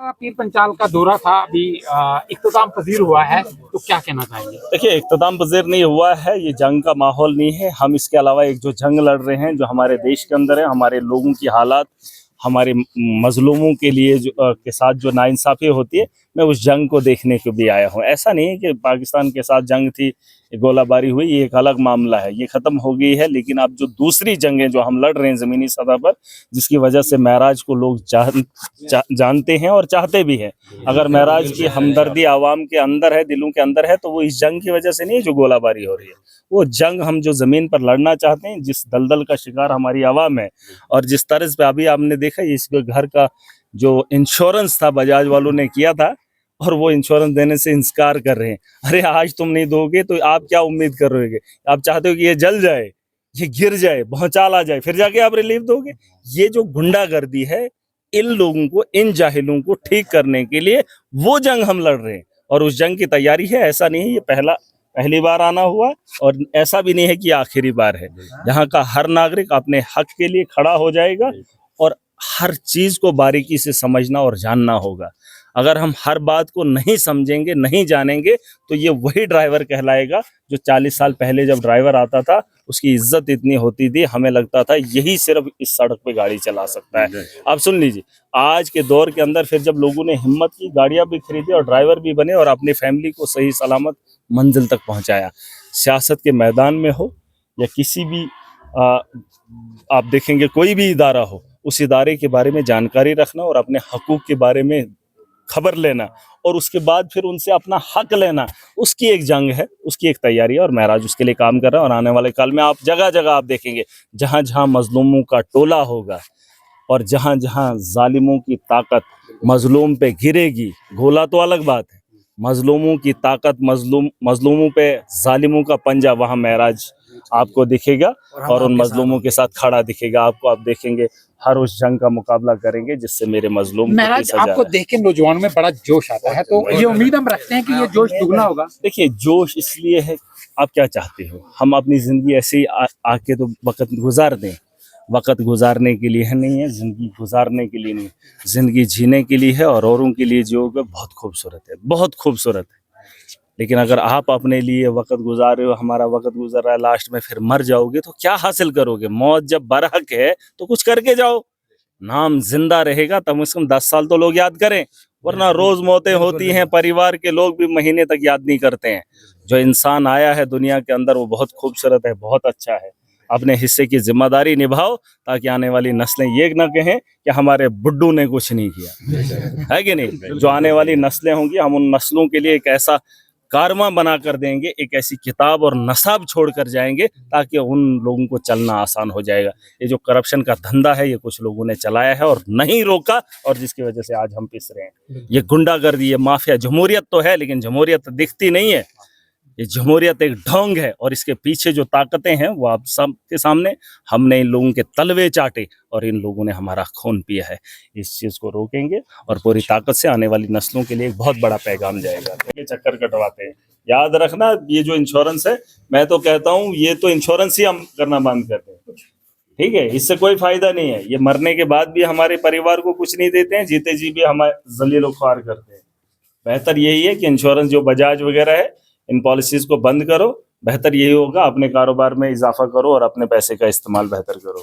का पीर पंचाल का दौरा था, अभी इख्तिताम पजीर हुआ है, तो क्या कहना चाहेंगे? देखिए, इख्तिताम पजीर नहीं हुआ है, ये जंग का माहौल नहीं है। हम इसके अलावा एक जो जंग लड़ रहे हैं, जो हमारे देश के अंदर है, हमारे लोगों की हालात, हमारे मजलूमों के लिए के साथ जो नाइंसाफ़ी होती है, मैं उस जंग को देखने को भी आया हूँ। ऐसा नहीं है कि पाकिस्तान के साथ जंग थी, गोलाबारी हुई, ये एक अलग मामला है, ये ख़त्म हो गई है। लेकिन अब जो दूसरी जंगें जो हम लड़ रहे हैं ज़मीनी सतह पर, जिसकी वजह से महराज को लोग जानते हैं और चाहते भी हैं। अगर महराज की हमदर्दी आवाम के अंदर है, दिलों के अंदर है, तो वो इस जंग की वजह से नहीं है जो गोलाबारी हो रही है। वो जंग हम जो ज़मीन पर लड़ना चाहते हैं, जिस दलदल का शिकार हमारी आवाम है, और जिस तर्ज पे अभी आपने देखा इस घर का जो इंश्योरेंस था बजाज वालों ने किया था, और वो इंश्योरेंस देने से इंकार कर रहे हैं। अरे आज तुम नहीं दोगे तो आप क्या उम्मीद कर रहे हो? आप चाहते हो कि ये जल जाए, ये गिर जाए, भौचाल आ जाए, फिर जाके आप रिलीफ दोगे? ये जो गुंडागर्दी है, इन लोगों को, इन जाहिलों को ठीक करने के लिए वो जंग हम लड़ रहे हैं, और उस जंग की तैयारी है। ऐसा नहीं है ये पहली बार आना हुआ, और ऐसा भी नहीं है कि आखिरी बार है। यहाँ का हर नागरिक अपने हक के लिए खड़ा हो जाएगा, और हर चीज को बारीकी से समझना और जानना होगा। अगर हम हर बात को नहीं समझेंगे, नहीं जानेंगे, तो ये वही ड्राइवर कहलाएगा जो 40 साल पहले जब ड्राइवर आता था, उसकी इज्जत इतनी होती थी, हमें लगता था यही सिर्फ इस सड़क पे गाड़ी चला सकता है। अब सुन लीजिए, आज के दौर के अंदर फिर जब लोगों ने हिम्मत की, गाड़ियां भी खरीदी और ड्राइवर भी बने, और अपनी फैमिली को सही सलामत मंजिल तक पहुंचाया। सियासत के मैदान में हो या किसी भी आप देखेंगे कोई भी इदारा हो, उस इदारे के बारे में जानकारी रखना और अपने हकूक के बारे में खबर लेना, और उसके बाद फिर उनसे अपना हक लेना, उसकी एक जंग है, उसकी एक तैयारी है, और महराज उसके लिए काम कर रहा है। और आने वाले काल में आप जगह जगह आप देखेंगे, जहां जहां मजलूमों का टोला होगा और जहां जहां जालिमों की ताकत मजलूम पे गिरेगी, गोला तो अलग बात है, मजलूमों की ताकत मजलूमों पे जालिमों का पंजा, वहां महराज आपको दिखेगा, और उन मजलूमों के साथ खड़ा दिखेगा आपको। आप देखेंगे हर उस जंग का मुकाबला करेंगे जिससे मेरे मजलूम महराज, आपको देख के नौजवानों में बड़ा जोश आता है, तो ये उम्मीद हम रखते हैं कि ये जोश दुगना होगा। देखिए, जोश इसलिए है, आप क्या चाहते हो, हम अपनी जिंदगी ऐसे ही आके तो वक्त गुजार दें? वक्त गुजारने के लिए है नहीं है, जिंदगी गुजारने के लिए नहीं, जिंदगी जीने के लिए है, और औरों के लिए जियोगे। बहुत खूबसूरत है, बहुत खूबसूरत है। लेकिन अगर आप अपने लिए वक्त गुजार रहे हो, हमारा वक्त गुजर रहा है, लास्ट में फिर मर जाओगे तो क्या हासिल करोगे? मौत जब बरहक है तो कुछ करके जाओ। नाम जिंदा रहेगा, कम से कम 10 साल तो लोग याद करें, वरना रोज मौतें होती हैं, परिवार के लोग भी महीने तक याद नहीं करते हैं। जो इंसान आया है दुनिया के अंदर, वो बहुत खूबसूरत है, बहुत अच्छा है। अपने हिस्से की जिम्मेदारी निभाओ, ताकि आने वाली नस्लें ये न कहें कि हमारे बुड्ढू ने कुछ नहीं किया, है कि नहीं? जो आने वाली नस्लें होंगी, हम उन नस्लों के लिए एक ऐसा कारवां बना कर देंगे, एक ऐसी किताब और नसाब छोड़ कर जाएंगे, ताकि उन लोगों को चलना आसान हो जाएगा। ये जो करप्शन का धंधा है, ये कुछ लोगों ने चलाया है और नहीं रोका, और जिसकी वजह से आज हम पिस रहे हैं। ये गुंडागर्दी, ये माफिया, जमहूरियत तो है लेकिन जमहूरियत दिखती नहीं है। ये जमहूरियत एक ढोंग है, और इसके पीछे जो ताकतें हैं वो आप सबके सामने। हमने इन लोगों के तलवे चाटे और इन लोगों ने हमारा खून पिया है। इस चीज़ को रोकेंगे और पूरी ताकत से आने वाली नस्लों के लिए एक बहुत बड़ा पैगाम जाएगा। ये चक्कर कटवाते हैं, याद रखना, ये जो इंश्योरेंस है, मैं तो कहता हूँ ये तो इंश्योरेंस ही हम करना बंद करते हैं, ठीक है? इससे कोई फायदा नहीं है। ये मरने के बाद भी हमारे परिवार को कुछ नहीं देते हैं, जीते जी भी हमारे जलील ख्वार करते हैं। बेहतर यही है कि इंश्योरेंस जो बजाज वगैरह है, इन पॉलिसीज को बंद करो। बेहतर यही होगा, अपने कारोबार में इजाफा करो और अपने पैसे का इस्तेमाल बेहतर करो।